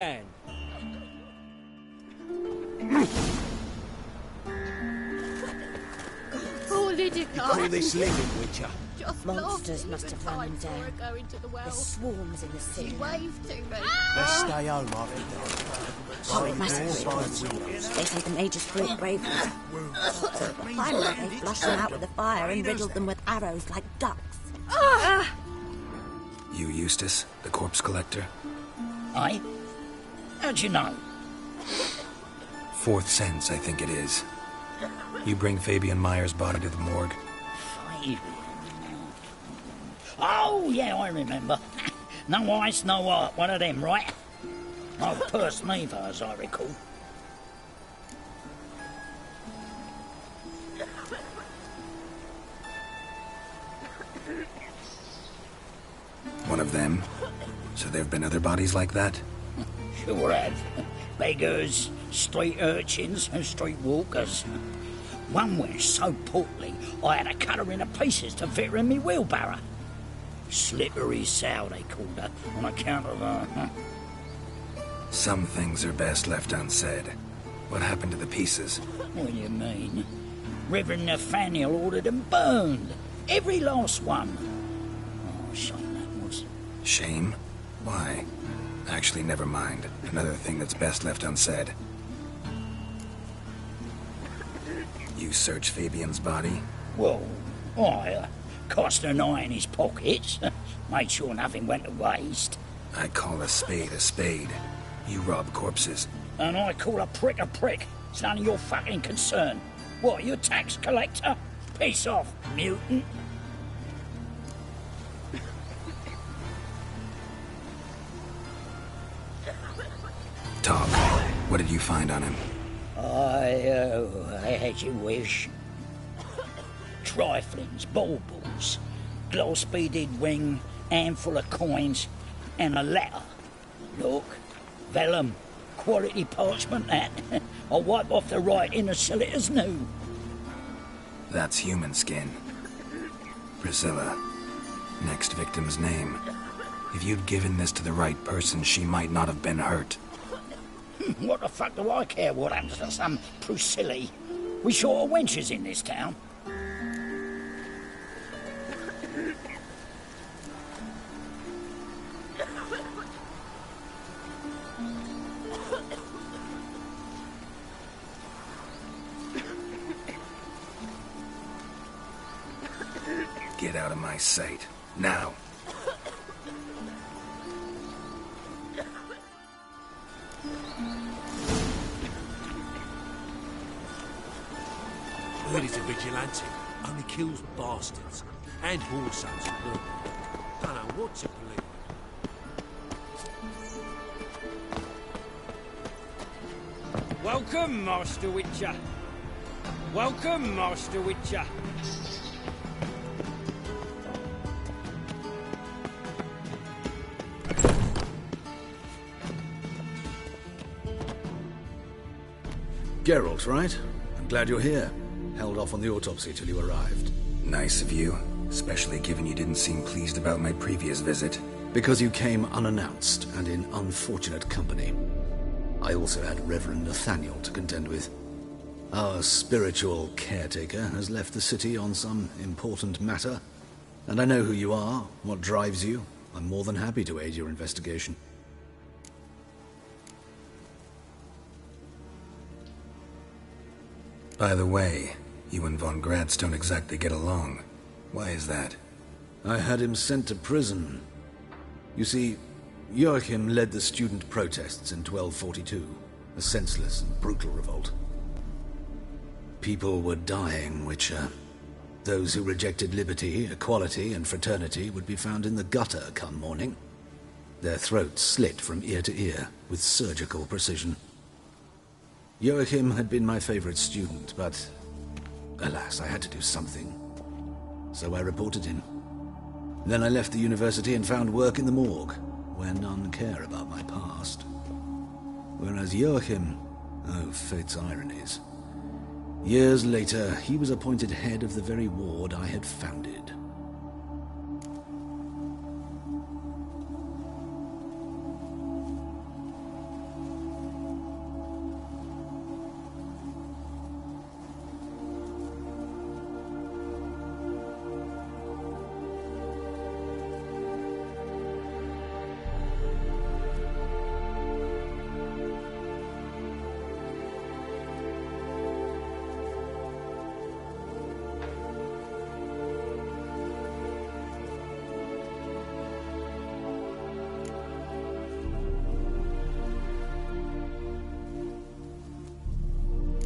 Oh, Lydia, call this living, Witcher? Monsters must have run him down. There's swarms in the city. She waved to me. Let's stay home, I think. Horrid massacres. They say the mages threw it bravely. Finally, they flushed them out with the fire and riddled them with arrows like ducks. You, Eustace, the corpse collector? Aye? How'd you know? Fourth sense, I think it is. You bring Fabian Meyer's body to the morgue. Oh, yeah, I remember. No ice, no art, one of them, right? No purse neither, as I recall. One of them? So there have been other bodies like that? Sure have. Beggars, street urchins, and street walkers. One went so portly, I had to cut her into pieces to fit her in me wheelbarrow. Slippery sow, they called her, on account of her. Some things are best left unsaid. What happened to the pieces? What do you mean? Reverend Nathaniel ordered them burned. Every last one. Oh, shame that was. Shame? Why? Actually, never mind. Another thing that's best left unsaid. You searched Fabian's body? Well, I cast an eye in his pockets. Made sure nothing went to waste. I call a spade a spade. You rob corpses. And I call a prick a prick. It's none of your fucking concern. What, you a tax collector? Piss off, mutant. Talk. What did you find on him? As you wish. Triflings, baubles, gloss-beaded ring, handful of coins, and a letter. Look, vellum, quality parchment that. I'll wipe off the writing and sell it as new. That's human skin. Priscilla. Next victim's name. If you'd given this to the right person, she might not have been hurt. What the fuck do I care what happens to some Priscilla? We short of wenches in this town. Get out of my sight. Now. Heard he's a vigilante. Only kills bastards. And also some good. Don't know what to believe. Welcome, Master Witcher. Welcome, Master Witcher. Geralt, right? I'm glad you're here. Held off on the autopsy till you arrived. Nice of you, especially given you didn't seem pleased about my previous visit. Because you came unannounced and in unfortunate company. I also had Reverend Nathaniel to contend with. Our spiritual caretaker has left the city on some important matter, and I know who you are, what drives you. I'm more than happy to aid your investigation. By the way, you and von Gratz don't exactly get along. Why is that? I had him sent to prison. You see, Joachim led the student protests in 1242, a senseless and brutal revolt. People were dying, Witcher. Those who rejected liberty, equality, and fraternity would be found in the gutter come morning. Their throats slit from ear to ear with surgical precision. Joachim had been my favorite student, but alas, I had to do something. So I reported him. Then I left the university and found work in the morgue, where none care about my past. Whereas Joachim, oh, fate's ironies. Years later, he was appointed head of the very ward I had founded.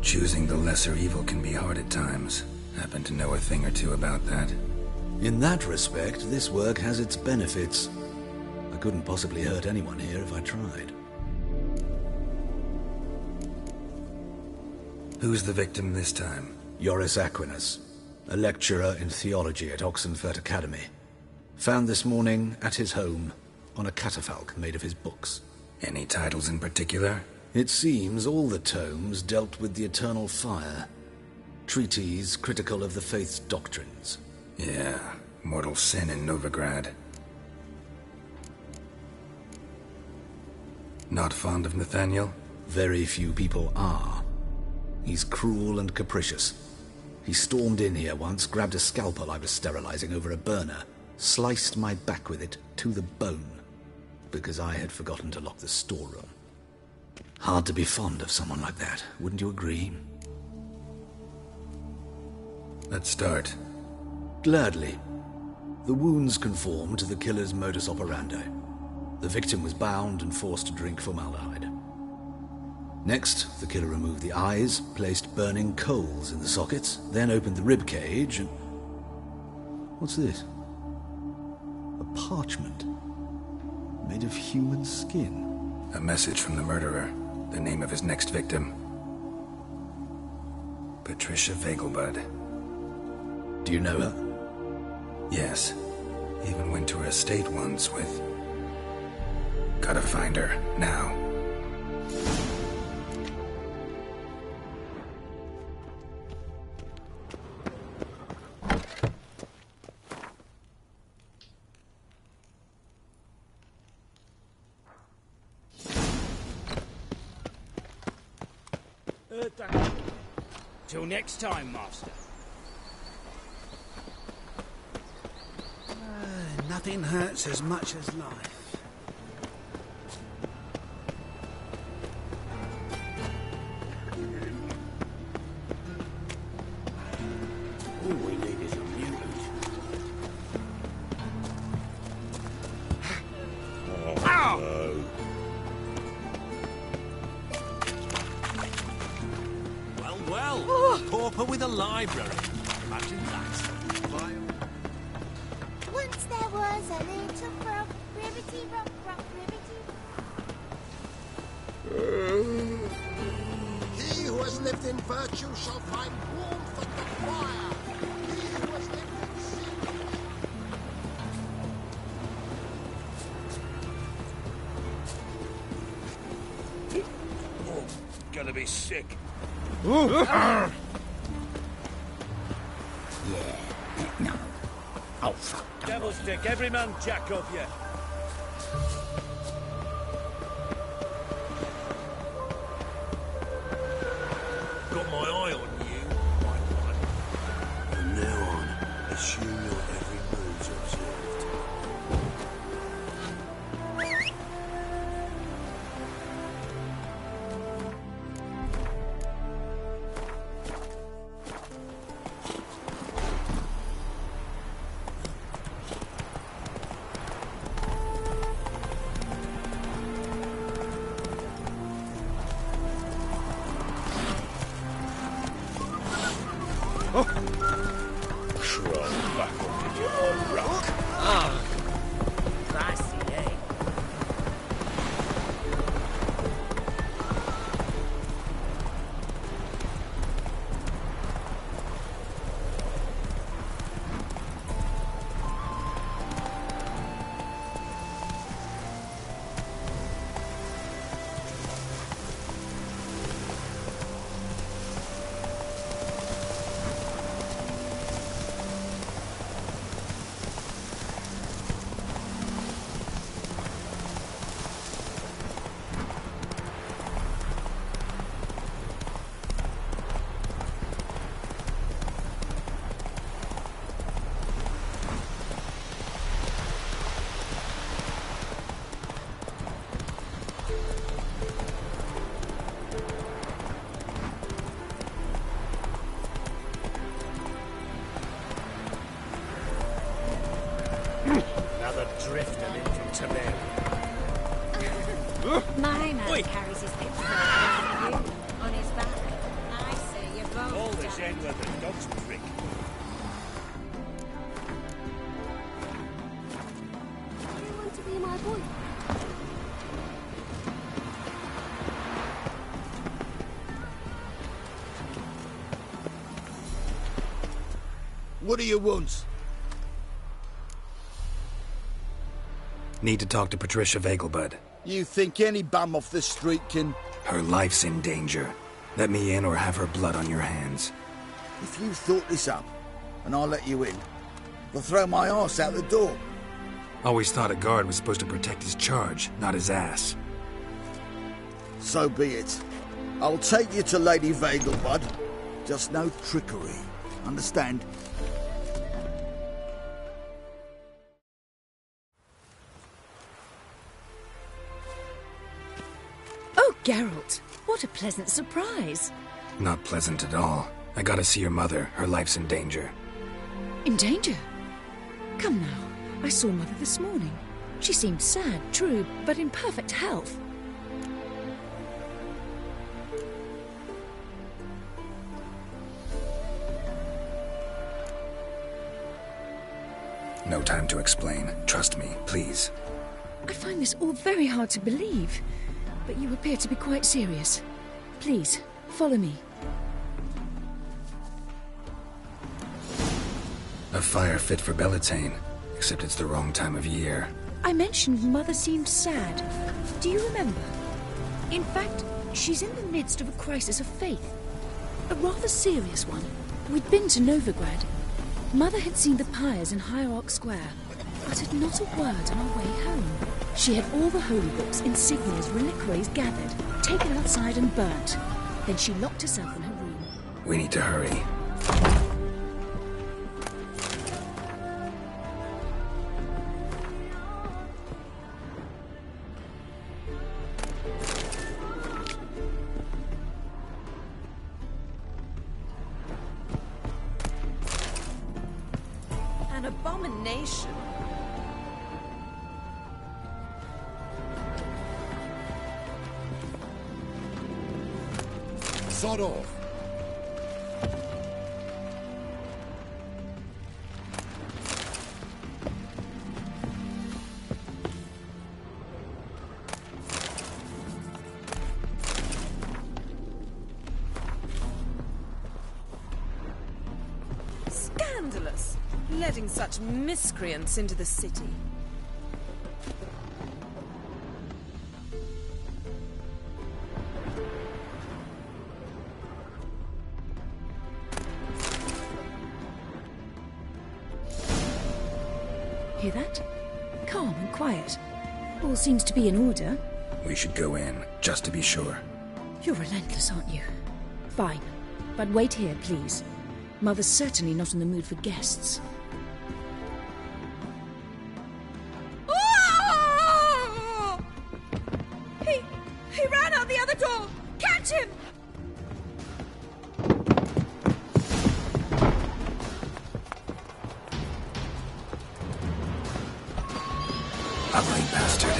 Choosing the lesser evil can be hard at times. Happen to know a thing or two about that. In that respect, this work has its benefits. I couldn't possibly hurt anyone here if I tried. Who's the victim this time? Joris Aquinas, a lecturer in theology at Oxenfurt Academy. Found this morning at his home on a catafalque made of his books. Any titles in particular? It seems all the tomes dealt with the eternal fire. Treatises critical of the faith's doctrines. Yeah, mortal sin in Novigrad. Not fond of Nathaniel? Very few people are. He's cruel and capricious. He stormed in here once, grabbed a scalpel I was sterilizing over a burner, sliced my back with it to the bone, because I had forgotten to lock the storeroom. Hard to be fond of someone like that, wouldn't you agree? Let's start. Gladly. The wounds conform to the killer's modus operandi. The victim was bound and forced to drink formaldehyde. Next, the killer removed the eyes, placed burning coals in the sockets, then opened the rib cage and... What's this? A parchment made of human skin. A message from the murderer. The name of his next victim. Patricia Vegelbud. Do you know her? Yes. Even went to her estate once with... Gotta find her, now. Till next time, Master. Nothing hurts as much as life. All we need is a mutant. Well, pauper with a library. Imagine that. Once there was a little frog, ribbity rock, rock, ribbity. He who has lived in virtue shall find warmth at the fire. He who has lived in sin. Oh, gonna be sick. Yeah, no. Oh, fuck. Devil's dick, every man jack of you. Got my eye on you, right one. From now on, assume your every move's observed. Another drifter in from Tiberium. My man carries his big on his back. Nice All this end with the dog's prick. You want to be my boy? What do you want? Need to talk to Patricia Vegelbud. You think any bum off the street can... Her life's in danger. Let me in or have her blood on your hands. If you thought this up, and I'll let you in, I'll throw my arse out the door. Always thought a guard was supposed to protect his charge, not his ass. So be it. I'll take you to Lady Vegelbud. Just no trickery. Understand? Oh, Geralt, what a pleasant surprise. Not pleasant at all. I gotta see your mother. Her life's in danger. In danger? Come now, I saw Mother this morning. She seemed sad, true, but in perfect health. No time to explain. Trust me, please. I find this all very hard to believe, but you appear to be quite serious. Please, follow me. A fire fit for Bellatane, except it's the wrong time of year. I mentioned Mother seemed sad. Do you remember? In fact, she's in the midst of a crisis of faith. A rather serious one. We'd been to Novigrad. Mother had seen the pyres in Hierarch Square, uttered not a word on our way home. She had all the holy books, insignias, reliquaries gathered, taken outside and burnt. Then she locked herself in her room. We need to hurry. An abomination. Sod off. Scandalous. Letting such miscreants into the city. Hear that? Calm and quiet. All seems to be in order. We should go in, just to be sure. You're relentless, aren't you? Fine. But wait here, please. Mother's certainly not in the mood for guests. Oh! He ran out the other door! Catch him! Ugly bastard.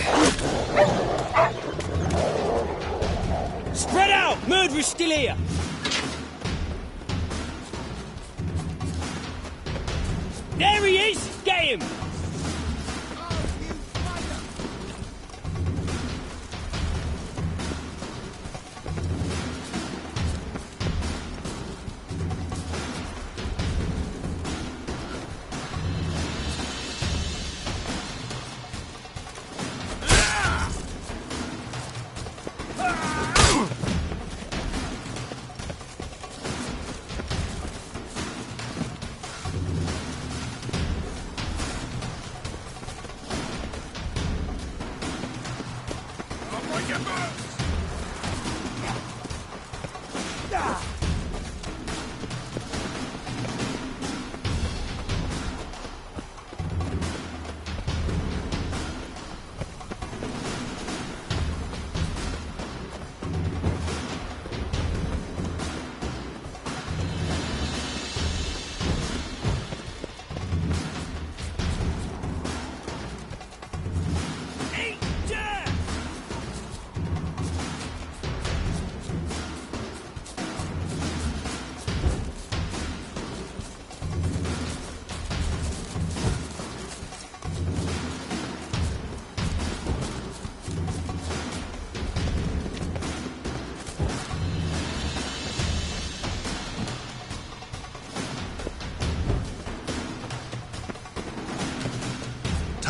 Spread out! Murderer's still here! There he is! Get him!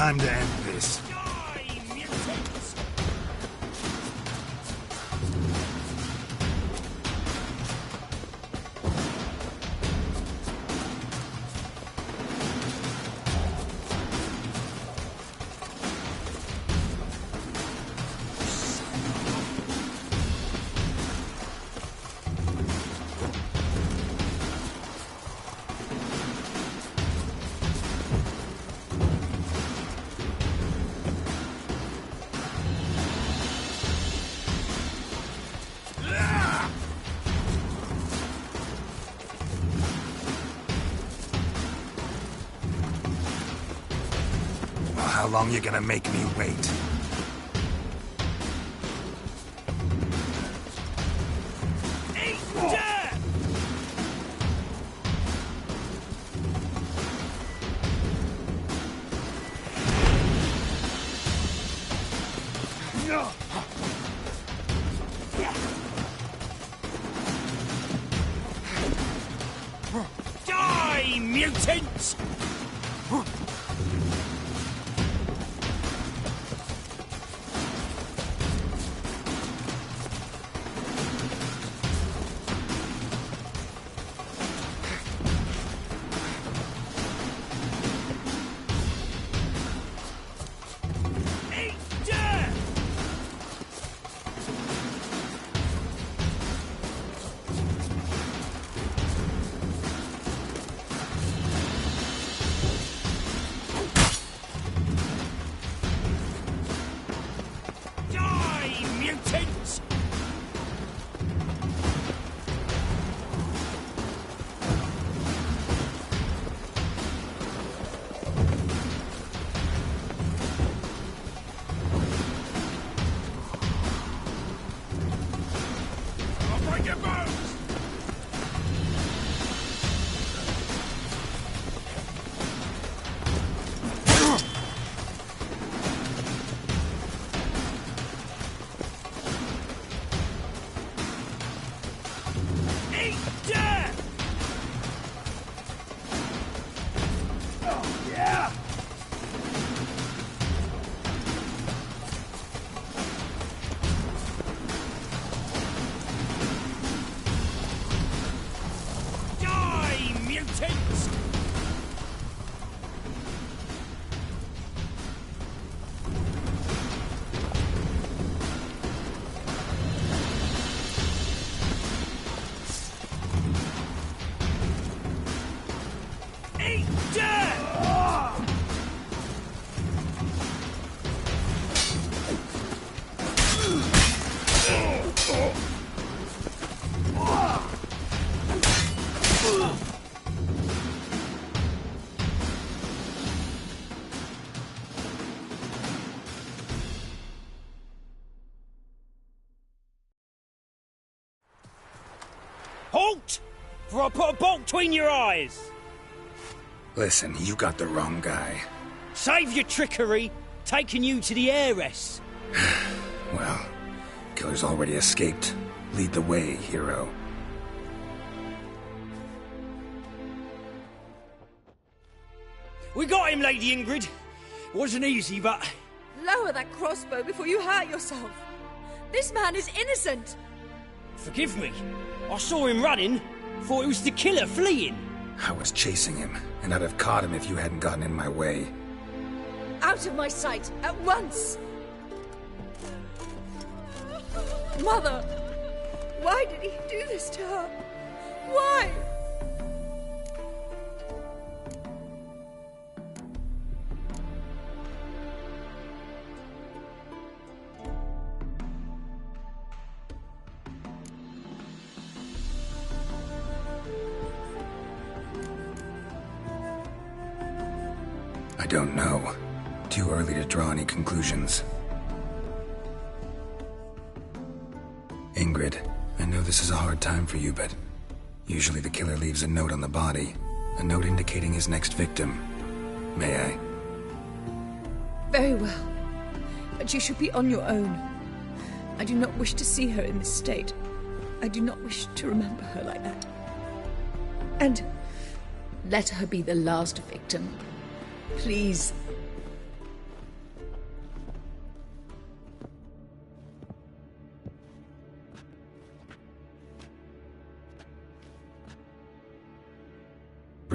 Time to end this. How long you gonna make me wait? Die, mutants! Halt! For I put a bolt between your eyes! Listen, you got the wrong guy. Save your trickery, taking you to the heiress. Well, killer's already escaped. Lead the way, hero. We got him, Lady Ingrid. Wasn't easy, but... Lower that crossbow before you hurt yourself. This man is innocent. Forgive me. I saw him running. Thought it was the killer fleeing. I was chasing him, and I'd have caught him if you hadn't gotten in my way. Out of my sight, at once! Mother! Why did he do this to her? Why? I don't know. Too early to draw any conclusions. Ingrid, I know this is a hard time for you, but usually the killer leaves a note on the body. A note indicating his next victim. May I? Very well. But you should be on your own. I do not wish to see her in this state. I do not wish to remember her like that. And let her be the last victim. Please.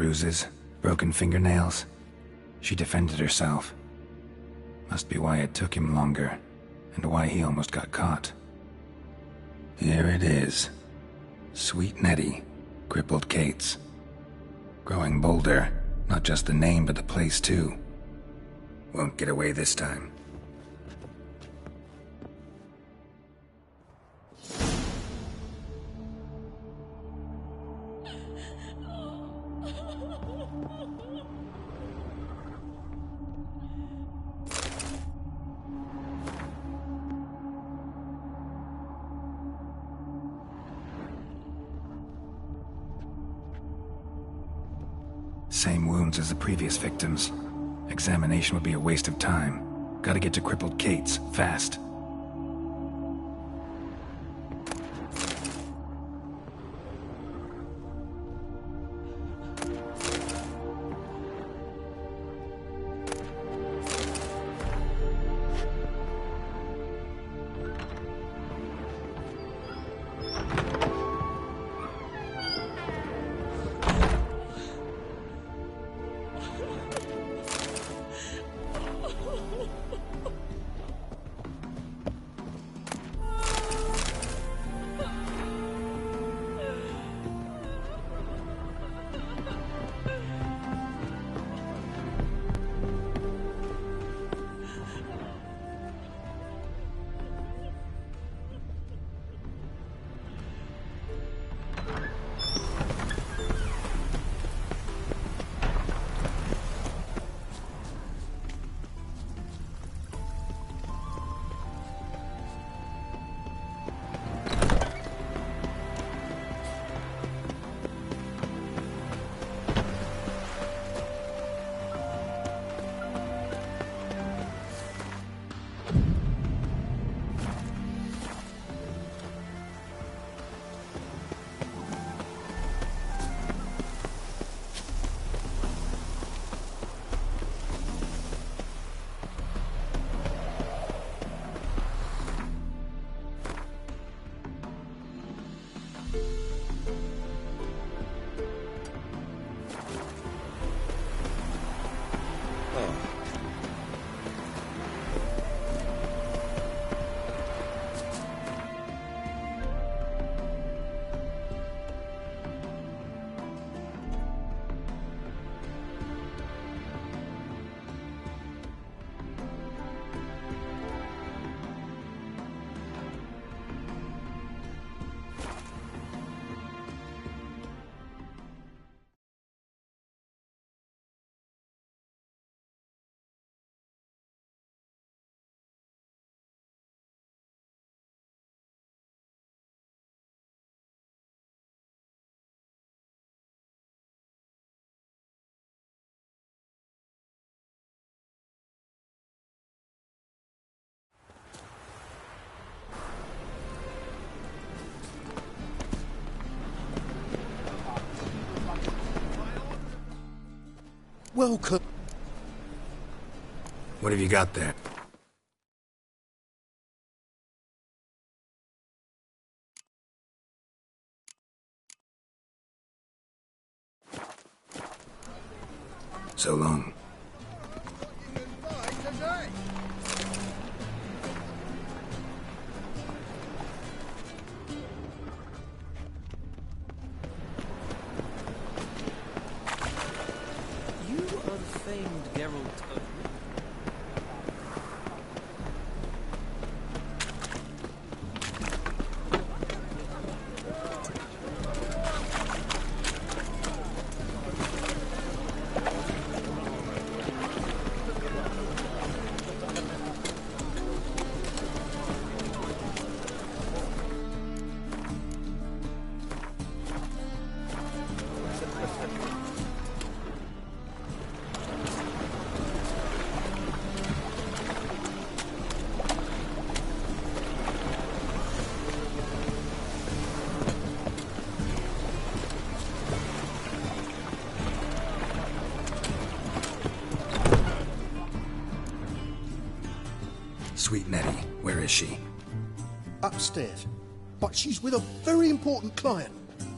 bruises, broken fingernails. She defended herself. Must be why it took him longer, and why he almost got caught. Here it is. Sweet Nettie, crippled Kate's. Growing bolder, not just the name but the place too. Won't get away this time. Same wounds as the previous victims. Examination would be a waste of time. Gotta get to crippled Kate's, fast. Welcome. What have you got there? So long. Sweet Nettie, where is she? Upstairs. But she's with a very important client.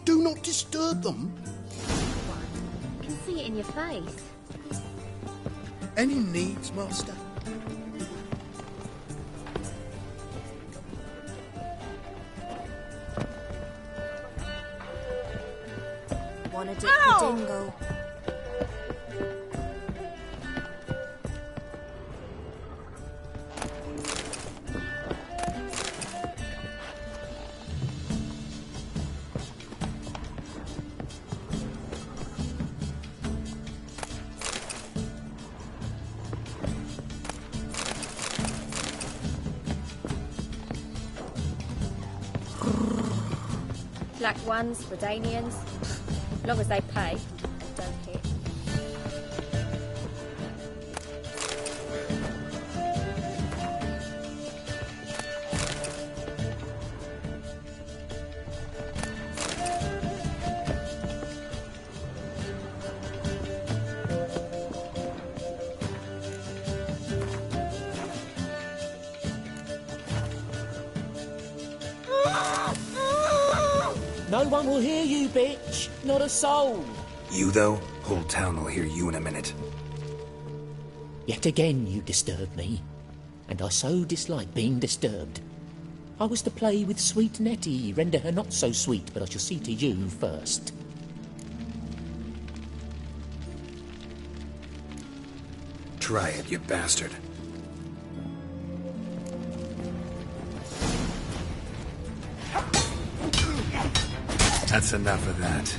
Do not disturb them. can see it in your face. Any needs, Master? Wanna dip the dingle? Black ones, Redanians. Long as they pay and don't hit. No one will hear you, bitch. Not a soul. You, though? Whole town will hear you in a minute. Yet again you disturb me, and I so dislike being disturbed. I was to play with sweet Nettie, render her not so sweet, but I shall see to you first. Try it, you bastard. That's enough of that.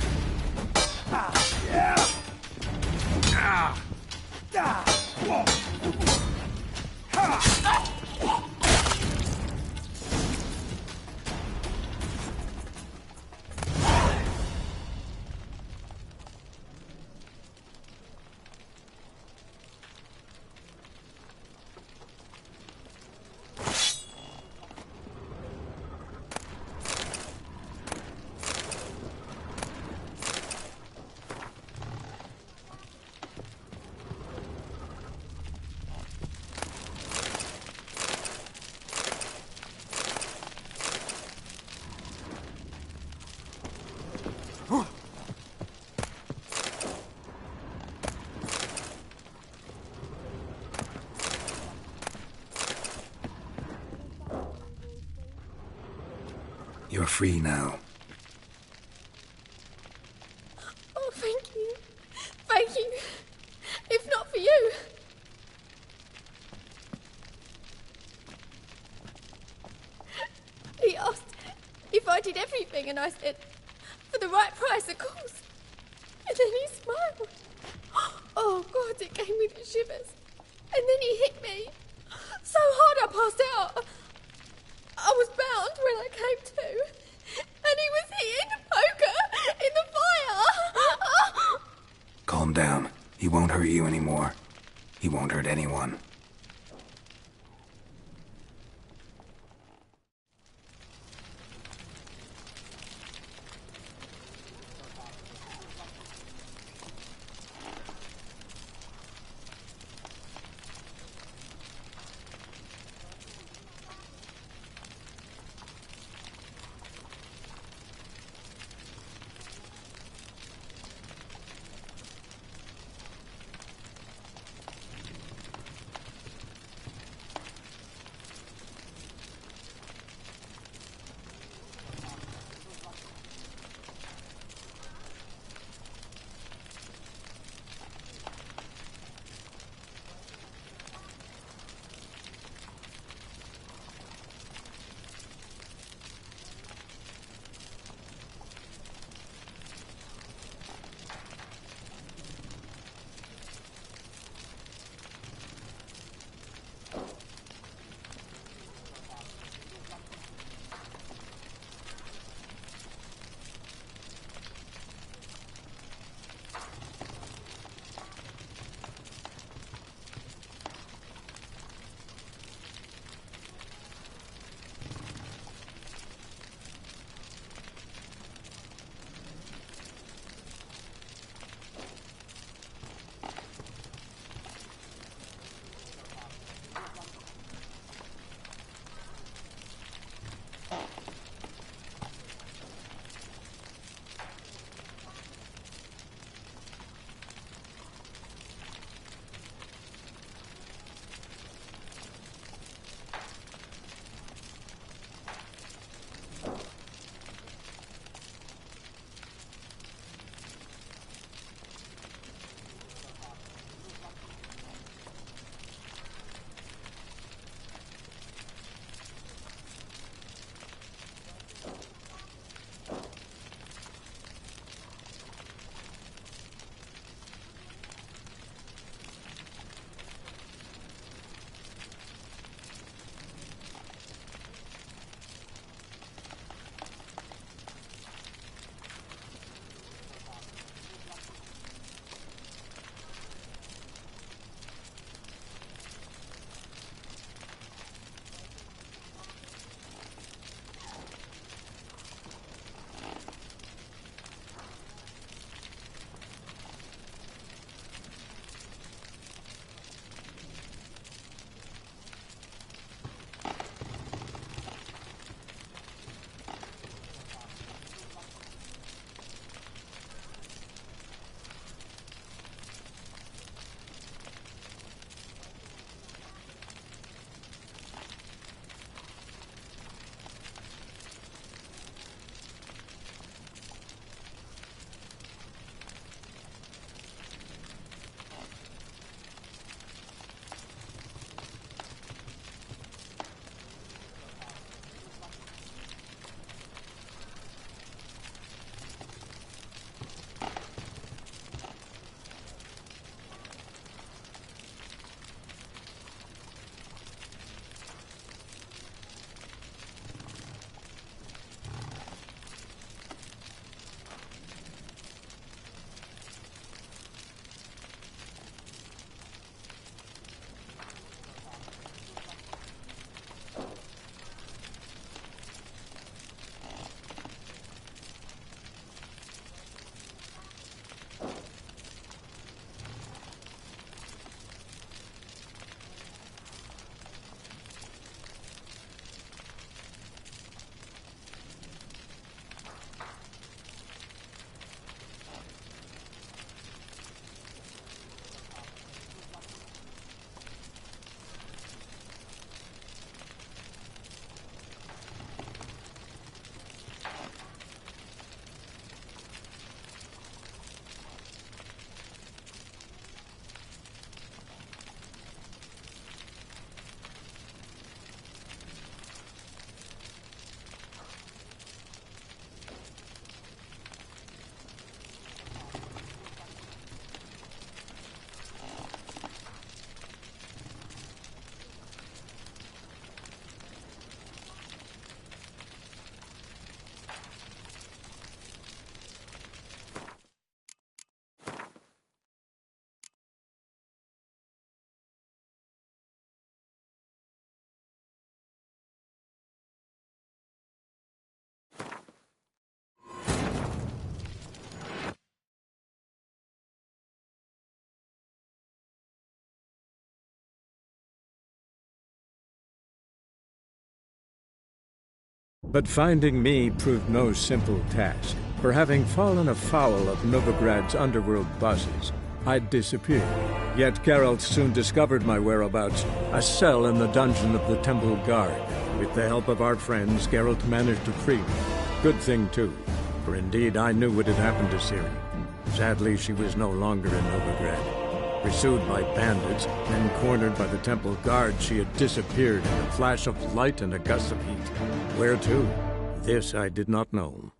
You're free now. Oh, thank you. Thank you. If not for you. He asked if I did everything, and I said, for the right price, of course. And then he smiled. Oh, God, it gave me the shivers. And then he hit me so hard I passed out. I was bound when I came to, and he was hitting poker in the fire. Calm down. He won't hurt you anymore. He won't hurt anyone. But finding me proved no simple task, for having fallen afoul of Novigrad's underworld bosses, I'd disappeared. Yet Geralt soon discovered my whereabouts, a cell in the dungeon of the Temple Guard. With the help of our friends, Geralt managed to free me. Good thing, too, for indeed I knew what had happened to Ciri. Sadly, she was no longer in Novigrad. Pursued by bandits, then cornered by the Temple Guard, she had disappeared in a flash of light and a gust of heat. Where to? This I did not know.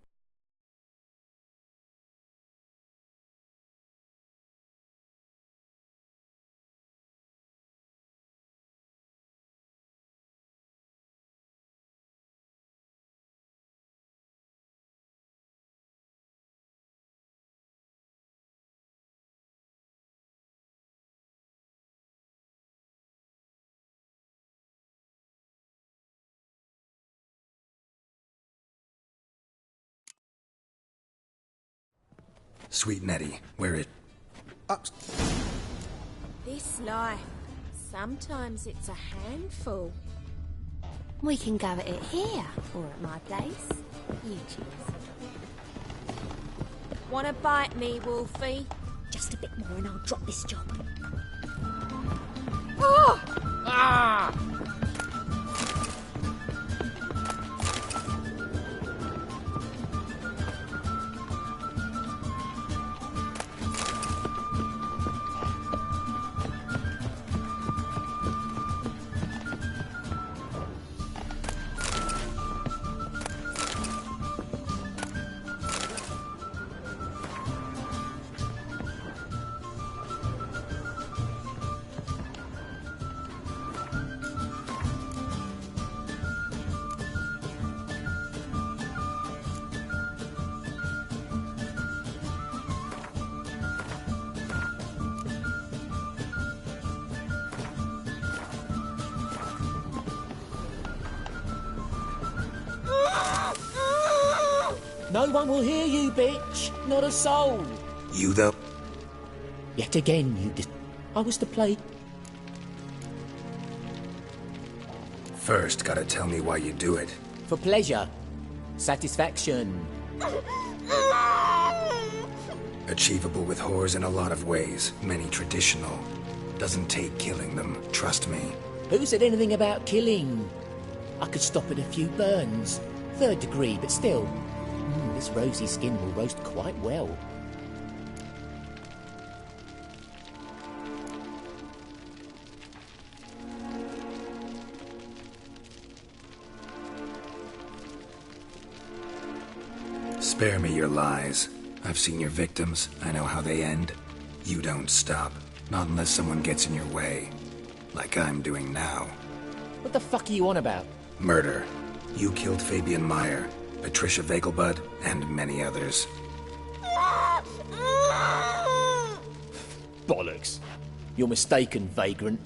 Sweet Nettie, where it... This life, sometimes it's a handful. We can go at it here, or at my place. You choose. Wanna bite me, Wolfie? Just a bit more and I'll drop this job. Oh! Ah! No one will hear you, bitch. Not a soul. You, though? Yet again, I was to play... First, gotta tell me why you do it. For pleasure. Satisfaction. Achievable with whores in a lot of ways. Many traditional. Doesn't take killing them, trust me. Who said anything about killing? I could stop at a few burns. 3rd degree, but still. This rosy skin will roast quite well. Spare me your lies. I've seen your victims. I know how they end. You don't stop. Not unless someone gets in your way. Like I'm doing now. What the fuck are you on about? Murder. You killed Fabian Meyer, Patricia Vegelbud, and many others. Bollocks. You're mistaken, vagrant.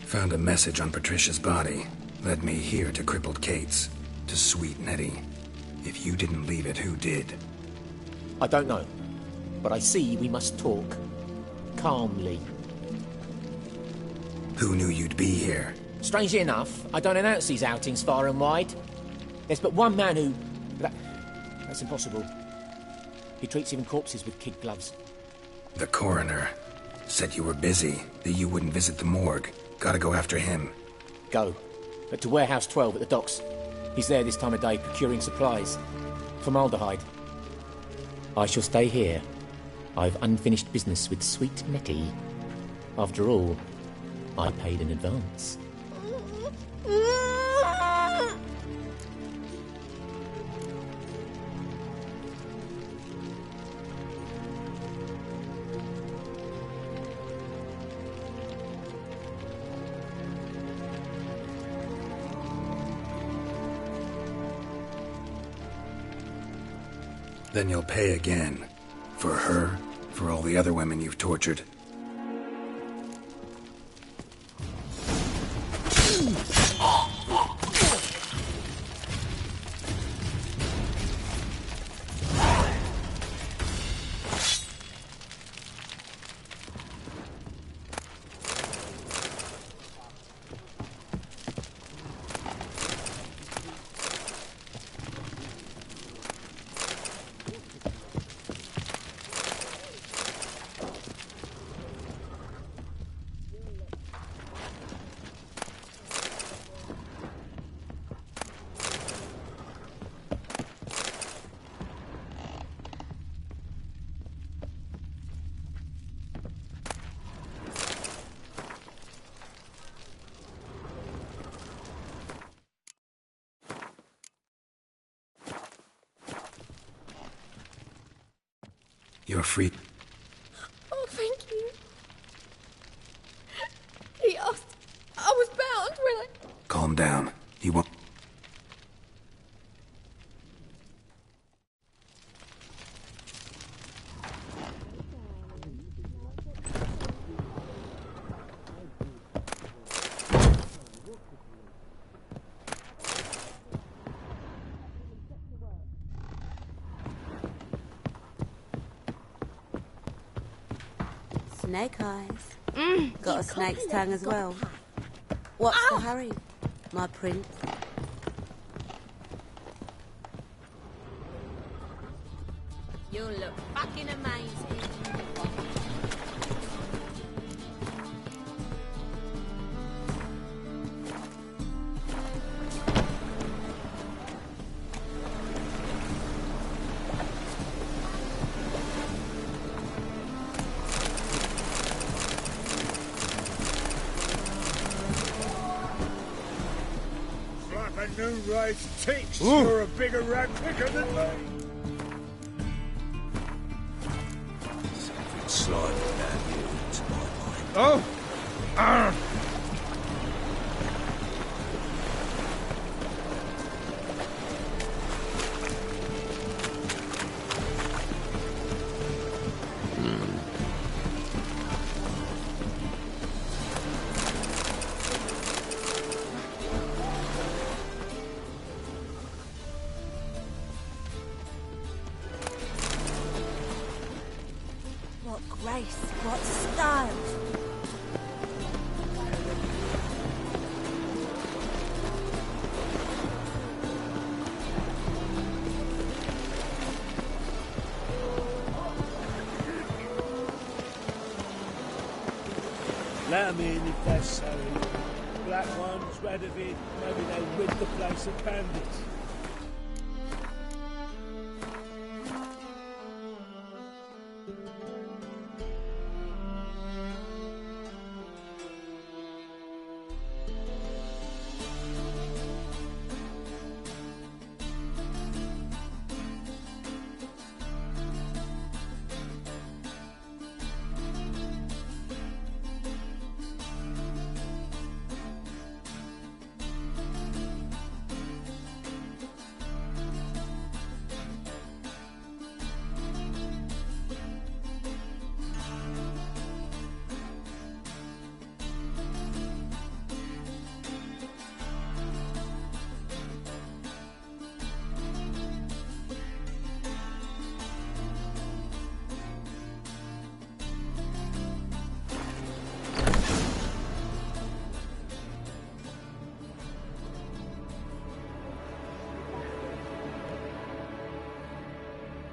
Found a message on Patricia's body. Led me here to crippled Kate's. To Sweet Nettie. If you didn't leave it, who did? I don't know. But I see we must talk. Calmly. Who knew you'd be here? Strangely enough, I don't announce these outings far and wide. There's but one man who... That's impossible. He treats even corpses with kid gloves. The coroner. Said you were busy, that you wouldn't visit the morgue. Gotta go after him. Go. But to Warehouse 12 at the docks. He's there this time of day procuring supplies. Formaldehyde. I shall stay here. I've unfinished business with Sweet Nettie. After all, I paid in advance. Then you'll pay again. For her, for all the other women you've tortured. You're free. Oh, thank you. He asked. I was bound when I... Calm down. He won't... Snake eyes. Got a snake's tongue as well. What's the hurry, my prince? You look fucking amazing. A new race ticks. You're a bigger rat picker than me. Slide down you into my mind. Oh! What grace, what style. Let 'em in if they're sorry. Black ones, red of it, maybe they rid the place of bandits.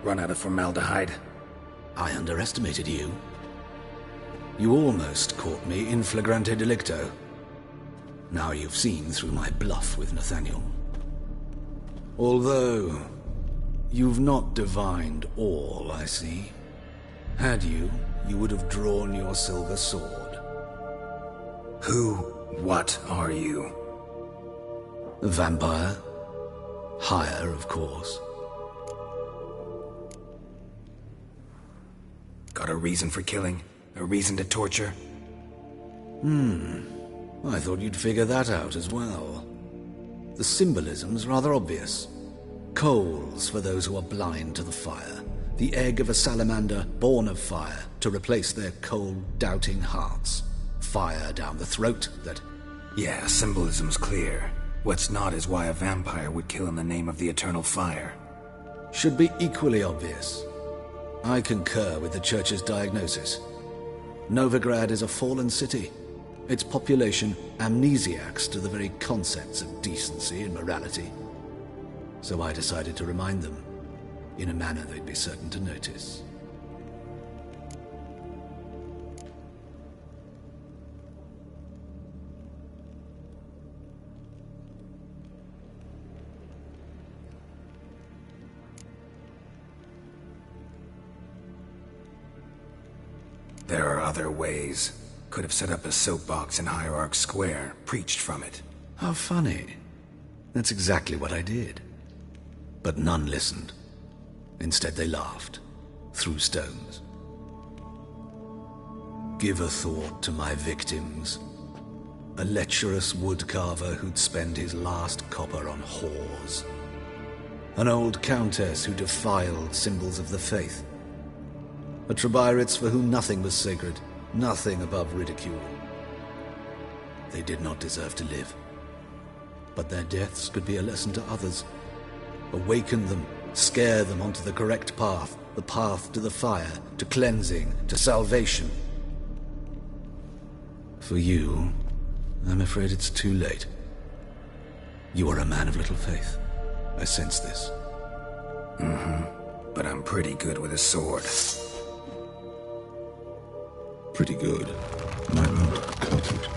Run out of formaldehyde. I underestimated you. You almost caught me in flagrante delicto. Now you've seen through my bluff with Nathaniel. Although, you've not divined all, I see. Had you, you would have drawn your silver sword. What are you? A vampire. Higher, of course. Got a reason for killing? A reason to torture? I thought you'd figure that out as well. The symbolism's rather obvious. Coals for those who are blind to the fire. The egg of a salamander born of fire to replace their cold, doubting hearts. Fire down the throat that... Yeah, symbolism's clear. What's not is why a vampire would kill in the name of the eternal fire. Should be equally obvious. I concur with the Church's diagnosis. Novigrad is a fallen city. Its population amnesiacs to the very concepts of decency and morality. So I decided to remind them, in a manner they'd be certain to notice. There are other ways. Could have set up a soapbox in Hierarch Square, preached from it. How funny. That's exactly what I did. But none listened. Instead they laughed. through stones. Give a thought to my victims. A lecherous woodcarver who'd spend his last copper on whores. An old countess who defiled symbols of the faith. A Trebirates for whom nothing was sacred, nothing above ridicule. They did not deserve to live. But their deaths could be a lesson to others. Awaken them, scare them onto the correct path, the path to the fire, to cleansing, to salvation. For you, I'm afraid it's too late. You are a man of little faith. I sense this. But I'm pretty good with a sword. Pretty good. My Lord Cultured.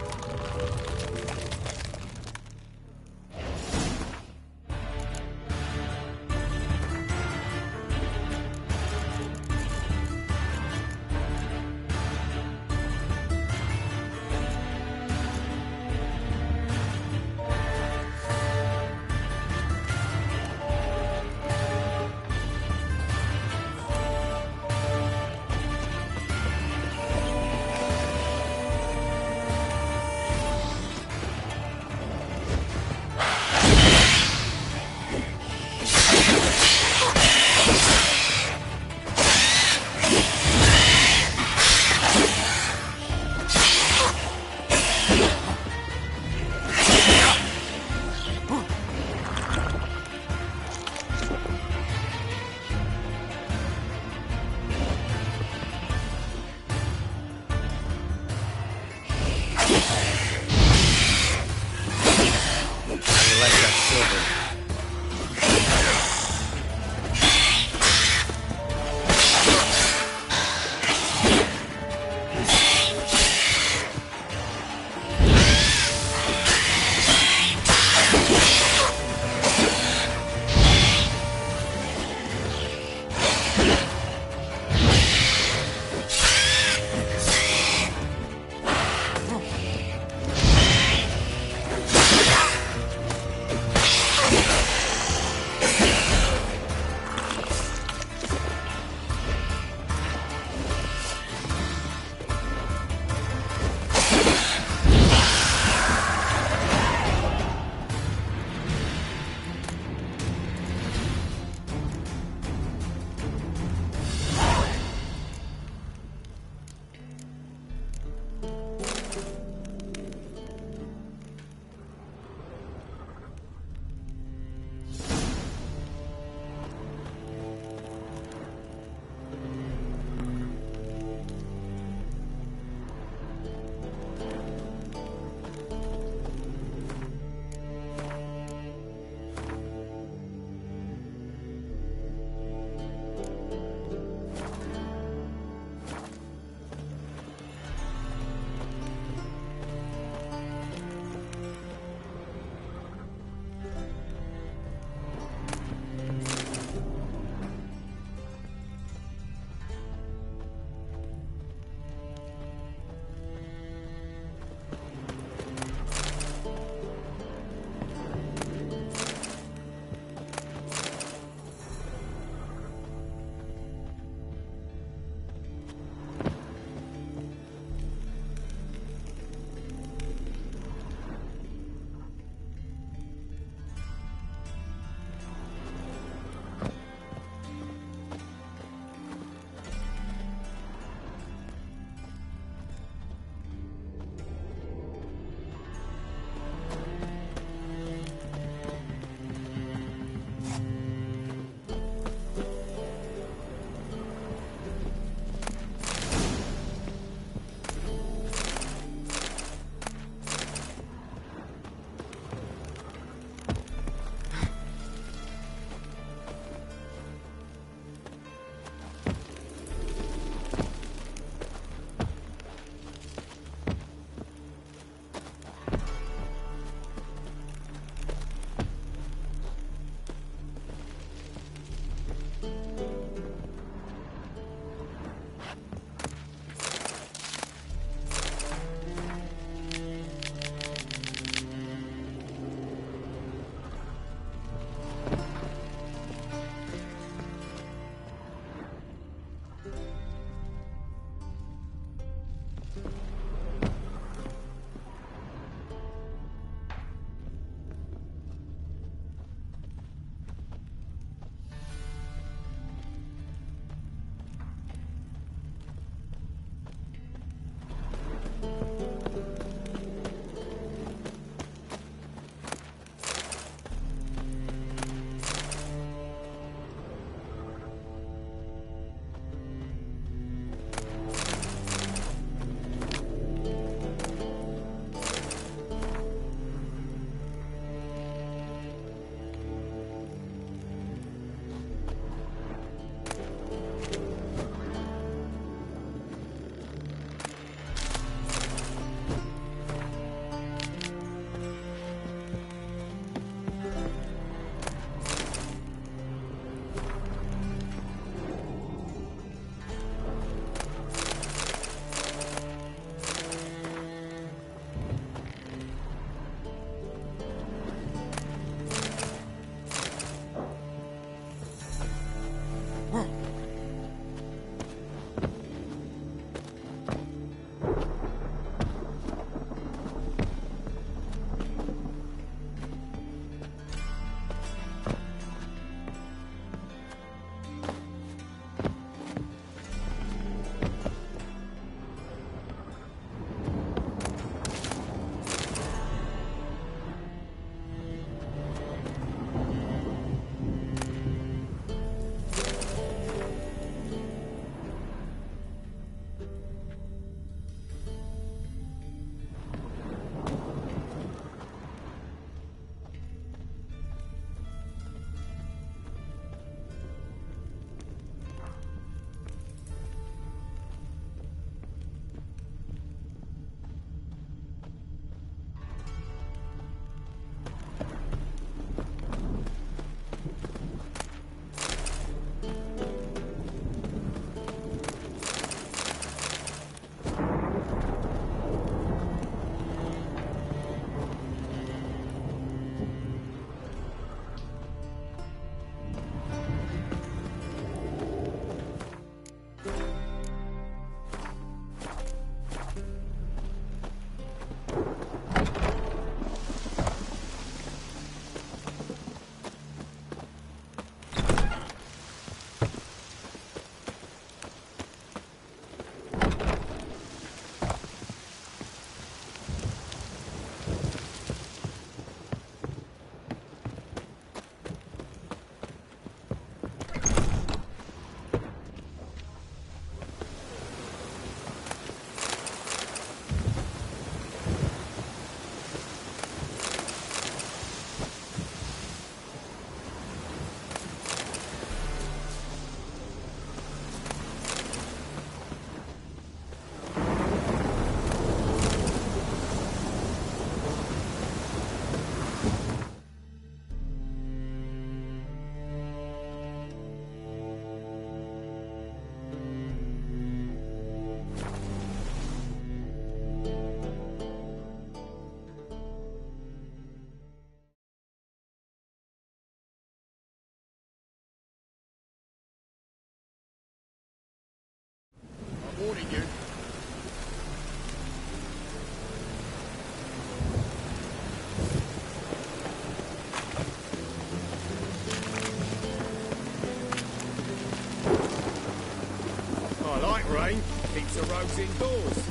keeps the rogues indoors.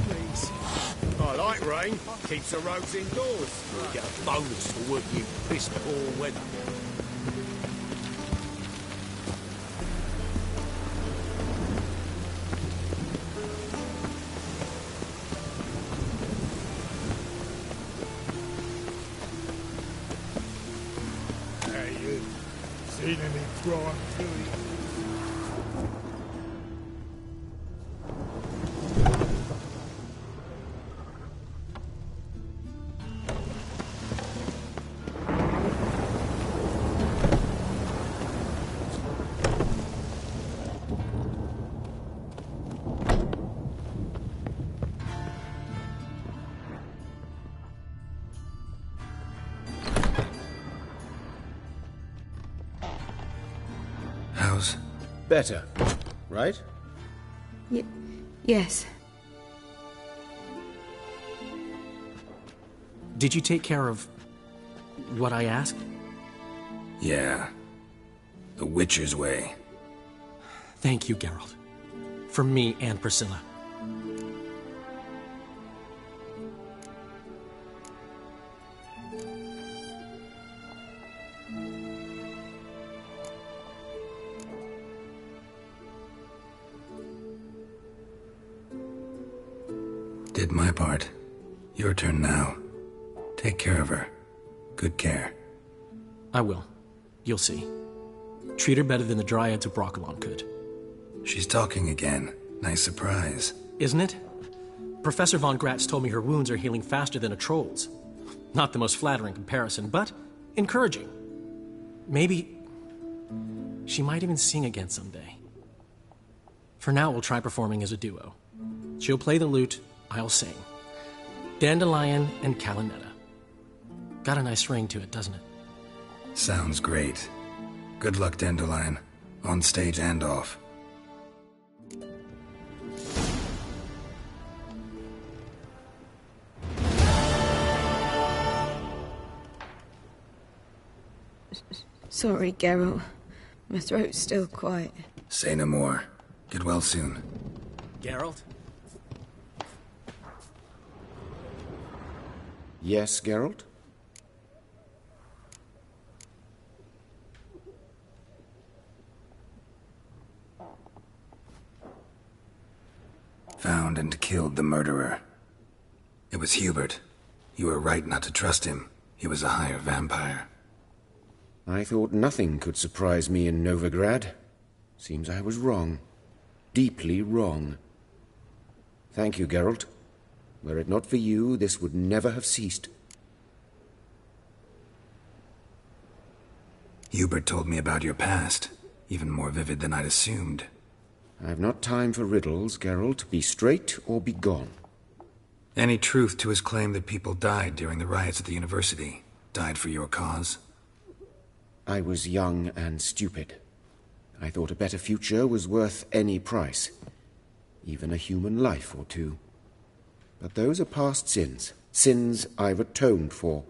Please. I like rain. Keeps the rogues indoors. You get a bonus for working in piss poor weather. Seen any crime, Billy? Better, right? Yes. Did you take care of what I asked? Yeah. The Witcher's way. Thank you, Geralt. From me and Priscilla. Did my part. Your turn now. Take care of her. Good care. I will. You'll see. Treat her better than the Dryads of Brokilon could. She's talking again. Nice surprise. Isn't it? Professor Von Gratz told me her wounds are healing faster than a troll's. Not the most flattering comparison, but encouraging. Maybe she might even sing again someday. For now, we'll try performing as a duo. She'll play the lute, I'll sing. Dandelion and Calinetta. Got a nice ring to it, doesn't it? Sounds great. Good luck, Dandelion. On stage and off. Sorry, Geralt. My throat's still quiet. Say no more. Get well soon. Geralt? Yes, Geralt? Found and killed the murderer. It was Hubert. You were right not to trust him. He was a higher vampire. I thought nothing could surprise me in Novigrad. Seems I was wrong. Deeply wrong. Thank you, Geralt. Were it not for you, this would never have ceased. Hubert told me about your past, even more vivid than I'd assumed. I've not time for riddles, Geralt. Be straight or be gone. Any truth to his claim that people died during the riots at the university? Died for your cause? I was young and stupid. I thought a better future was worth any price. Even a human life or two. But those are past sins. Sins I've atoned for.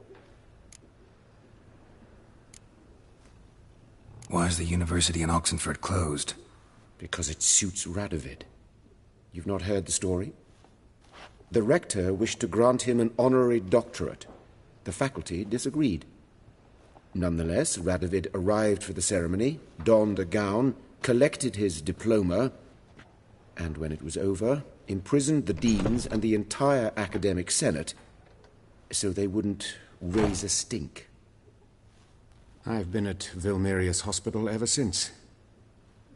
Why is the university in Oxenford closed? Because it suits Radovid. You've not heard the story? The rector wished to grant him an honorary doctorate. The faculty disagreed. Nonetheless, Radovid arrived for the ceremony, donned a gown, collected his diploma, and when it was over, imprisoned the deans and the entire academic senate so they wouldn't raise a stink. I've been at Vilmerius Hospital ever since.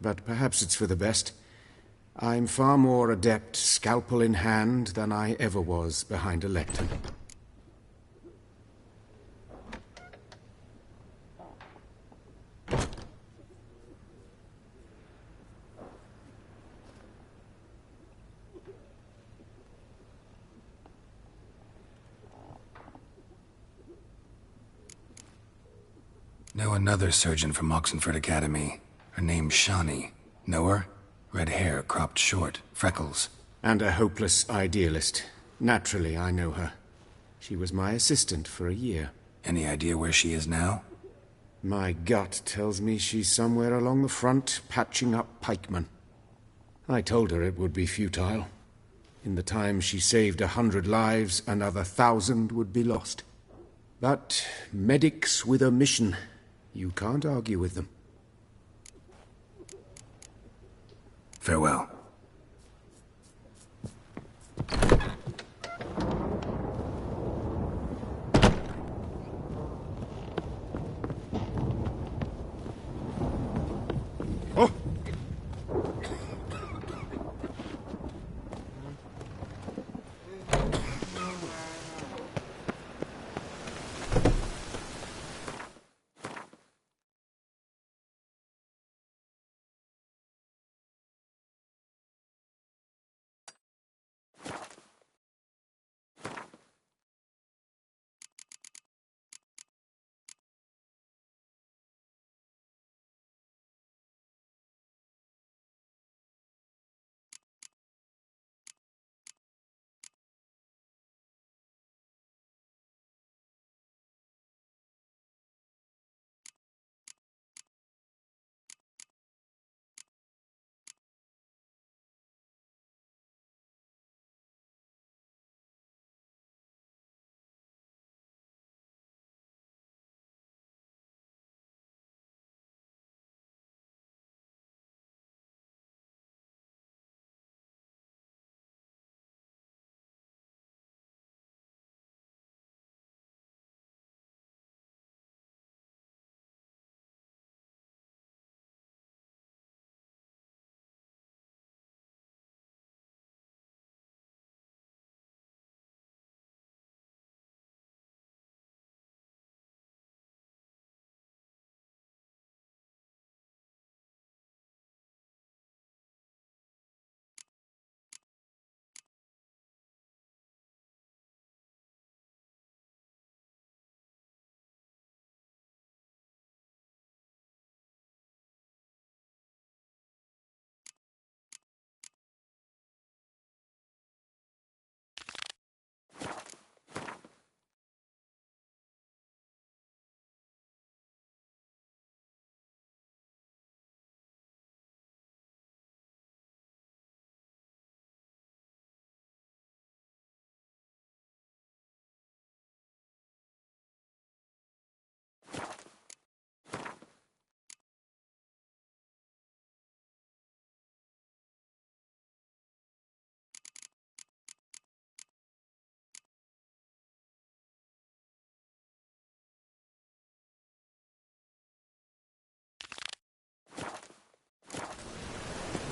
But perhaps it's for the best. I'm far more adept scalpel in hand than I ever was behind a lectern. Know another surgeon from Oxenford Academy. Her name's Shawnee. Know her? Red hair, cropped short, freckles. And a hopeless idealist. Naturally, I know her. She was my assistant for a year. Any idea where she is now? My gut tells me she's somewhere along the front, patching up pikemen. I told her it would be futile. In the time she saved 100 lives, another 1,000 would be lost. But medics with a mission, you can't argue with them. Farewell.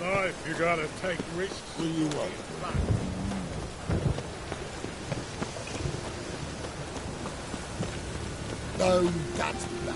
Life, you gotta take risks. What do you want? No, that's bad.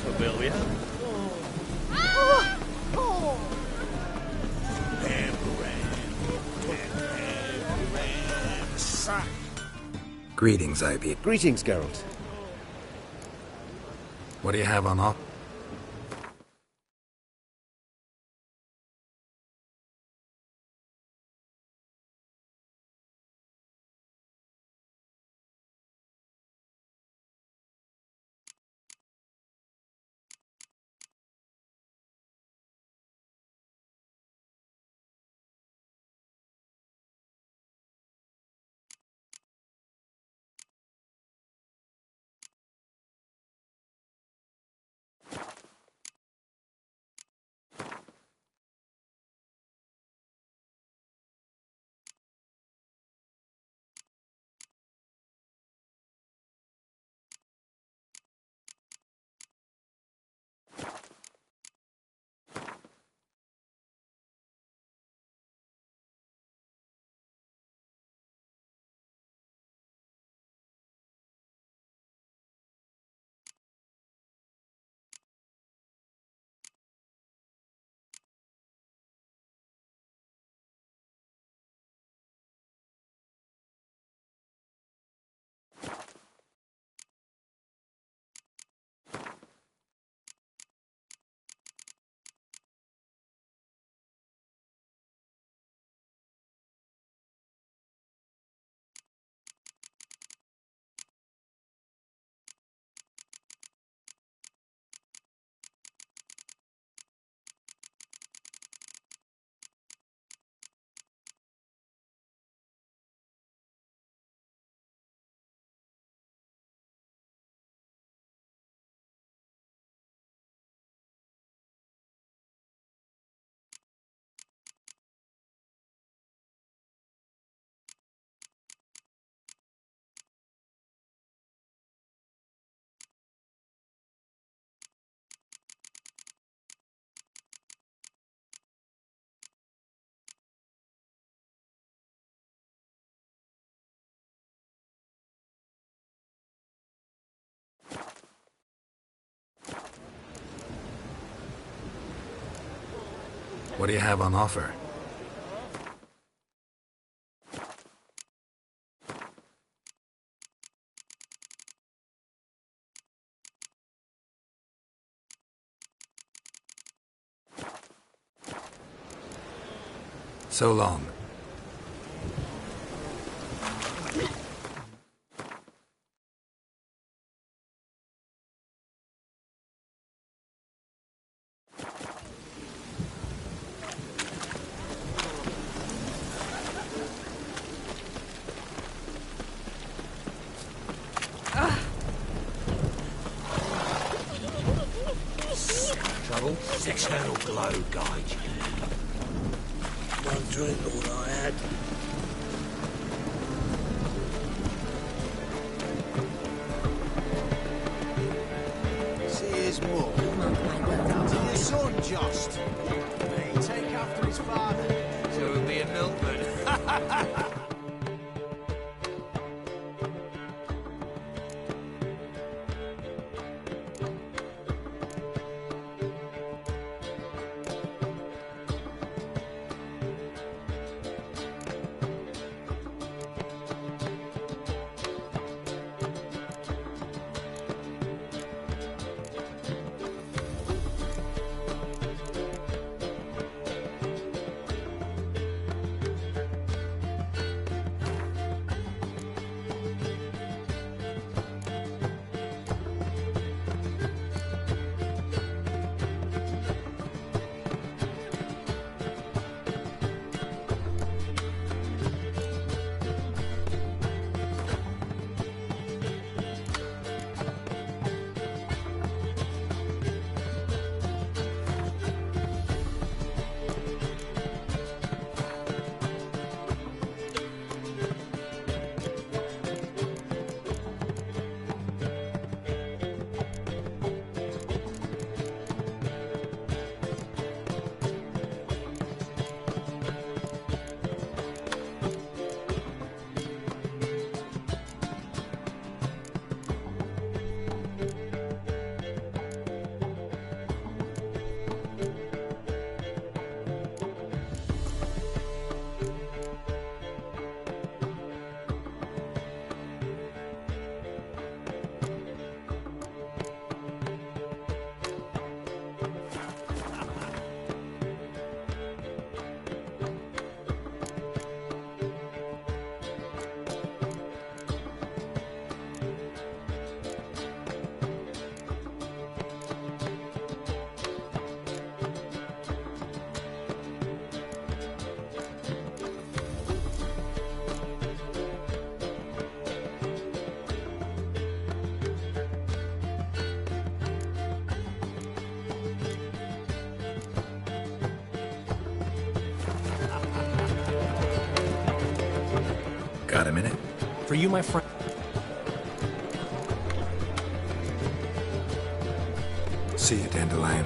Familiar. Greetings, Ivy. Greetings, Geralt. What do you have on offer? What do you have on offer? So long. Trouble? External glow gauge. One drink, all I had. See, here's more. To your son, just. May he take after his father. So he'll be a milkman. Got a minute? For you, my friend. See you, Dandelion.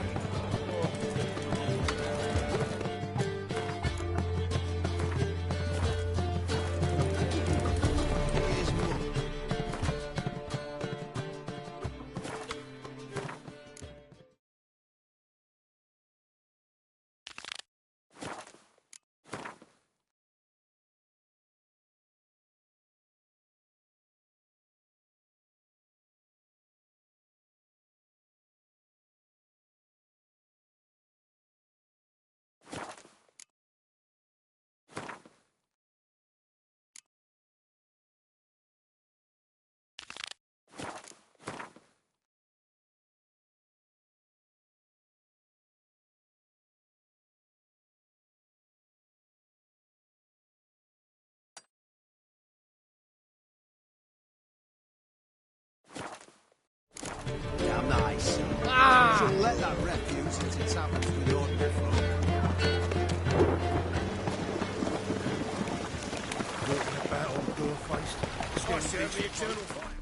Damn nice. Shouldn't let that refuse since it's happened with ordinary folk. Walking about all door-faced. Scared of the eternal fire.